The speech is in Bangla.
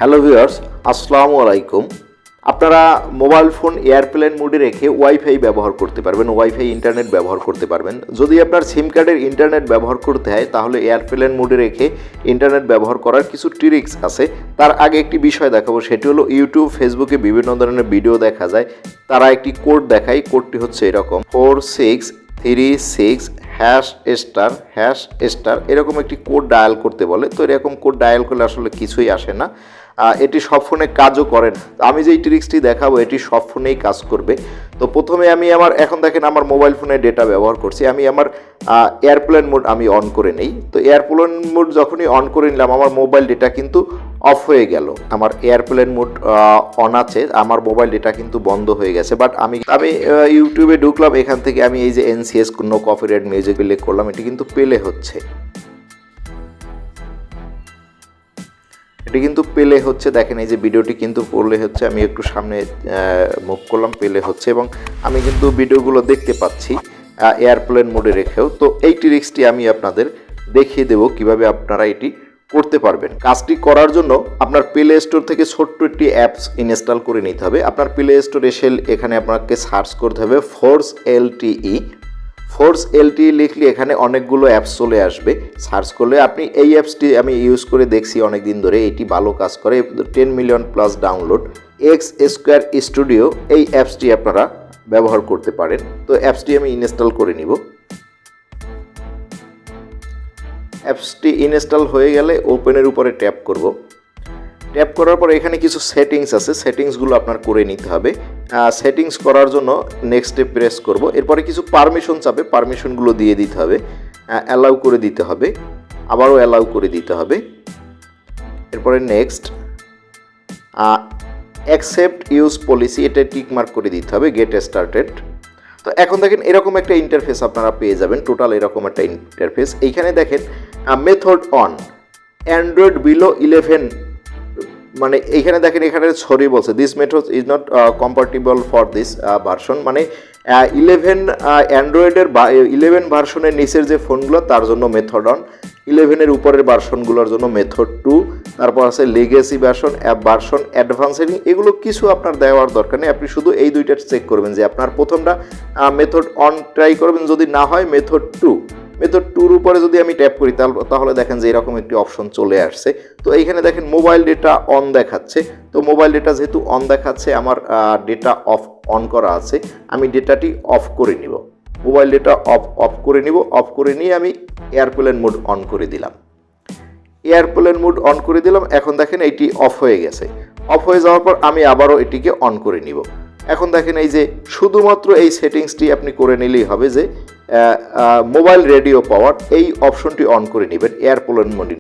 হ্যালো ভিউয়ার্স, আসসালামু আলাইকুম। আপনারা মোবাইল ফোন এয়ারপ্লেন মোডে রেখে ওয়াইফাই ব্যবহার করতে পারবেন, ওয়াইফাই ইন্টারনেট ব্যবহার করতে পারবেন। যদি আপনার সিম কার্ডের ইন্টারনেট ব্যবহার করতে হয় তাহলে এয়ারপ্লেন মোডে রেখে ইন্টারনেট ব্যবহার করার কিছু ট্রিক্স আছে। তার আগে একটি বিষয় দেখাবো, সেটি হলো ইউটিউব, ফেসবুকে বিভিন্ন ধরনের ভিডিও দেখা যায়, তারা একটি কোড দেখায়। কোডটি হচ্ছে এরকম 4636## এরকম একটি কোড ডায়াল করতে বলে। তো এরকম কোড ডায়াল করলে আসলে কিছুই আসে না, এটি সব ফোনে কাজও করে না। আমি যেই ট্রিক্সটি দেখাবো এটি সব ফোনেই কাজ করবে। তো প্রথমে আমি এখন দেখেন আমার মোবাইল ফোনে ডেটা ব্যবহার করছি, আমি আমার এয়ারপ্লেন মোড আমি অন করে নেই। তো এয়ারপ্লেন মোড যখনই অন করে নিলাম আমার মোবাইল ডেটা কিন্তু অফ হয়ে গেল। আমার এয়ারপ্লেন মোড অন আছে, আমার মোবাইল ডেটা কিন্তু বন্ধ হয়ে গেছে। বাট আমি ইউটিউবে ঢুকলাম, এখান থেকে আমি এই যে NCS no copyright music click করলাম, এটি কিন্তু প্লে হচ্ছে, এটি কিন্তু প্লে হচ্ছে। দেখেন এই যে ভিডিওটি কিন্তু প্লে হচ্ছে, আমি একটু সামনে মুভ করলাম, প্লে হচ্ছে এবং আমি কিন্তু ভিডিওগুলো দেখতে পাচ্ছি এয়ারপ্লেন মোডে রেখেও। তো এই ট্রিক্সটি আমি আপনাদের দেখিয়ে দেব কিভাবে আপনারা এটি করতে পারবেন। কাজটি করার জন্য আপনার প্লে স্টোর থেকে ছোট্ট একটি অ্যাপস ইনস্টল করে নিতে হবে। আপনার প্লে স্টোরে এসে এখানে আপনাকে সার্চ করতে হবে ফোর্স LTE লিখলে এখানে অনেকগুলো অ্যাপস চলে আসবে। সার্চ করলে আপনি এই অ্যাপসটি আমি ইউজ করে দেখছি অনেক দিন ধরে, এটি ভালো কাজ করে, 10 million plus download. X² studio এই অ্যাপসটি আপনারা ব্যবহার করতে পারেন। তো অ্যাপসটি আমি ইনস্টল করে নিব। অ্যাপসটি ইনস্টল হয়ে গেলে ওপেনের উপরে ট্যাপ করব। ট্যাপ করার পর এখানে কিছু সেটিংস আছে, সেটিংসগুলো আপনার করে নিতে হবে। সেটিংস করার জন্য নেক্সটে প্রেস করব। এরপরে কিছু পারমিশন চাবে, পারমিশনগুলো দিয়ে দিতে হবে, অ্যালাউ করে দিতে হবে, আবারও অ্যালাউ করে দিতে হবে। এরপরে নেক্সট, অ্যাকসেপ্ট ইউজ পলিসি, এটা টিক মার্ক করে দিতে হবে, গেট স্টার্টেড। তো এখন দেখেন এরকম একটা ইন্টারফেস আপনারা পেয়ে যাবেন, টোটাল এরকম একটা ইন্টারফেস। এইখানে দেখেন মেথড অন অ্যান্ড্রয়েড বিলো 11, মানে এইখানে দেখেন এখানে সরি বলছে, this method is not compatible for this version, মানে 11 অ্যান্ড্রয়েডের 11 ভার্সনের নিচের যে ফোনগুলো তার জন্য মেথড অন, 11-এর উপরের ভার্সনগুলোর জন্য মেথড 2, তারপর আছে legacy version, app version, advancing. এগুলো কিছু আপনার দেওয়ার দরকার নেই, আপনি শুধু এই দুইটা চেক করবেন যে আপনার প্রথমটা মেথড অন ট্রাই করবেন, যদি না হয় মেথড 2-র উপরে যদি আমি ট্যাপ করি তাহলে দেখেন যে এরকম একটি অপশন চলে আসছে। তো এইখানে দেখেন মোবাইল ডেটা অন দেখাচ্ছে। তো মোবাইল ডেটা যেহেতু অন দেখাচ্ছে, আমার ডেটা অন করা আছে, আমি ডেটাটি অফ করে নিব, মোবাইল ডেটা অফ করে নিব। অফ করে নিয়ে আমি এয়ারপ্লেন মোড অন করে দিলাম, এয়ারপ্লেন মোড অন করে দিলাম। এখন দেখেন এইটি অফ হয়ে গেছে। অফ হয়ে যাওয়ার পর আমি আবারও এটিকে অন করে নিব। এখন দেখেন এই যে শুধুমাত্র এই সেটিংসটি আপনি করে নিলেই হবে যে মোবাইল রেডিও পাওয়ার, এই অপশনটি অন করে নেবেন এয়ারপ্লেন মোডে।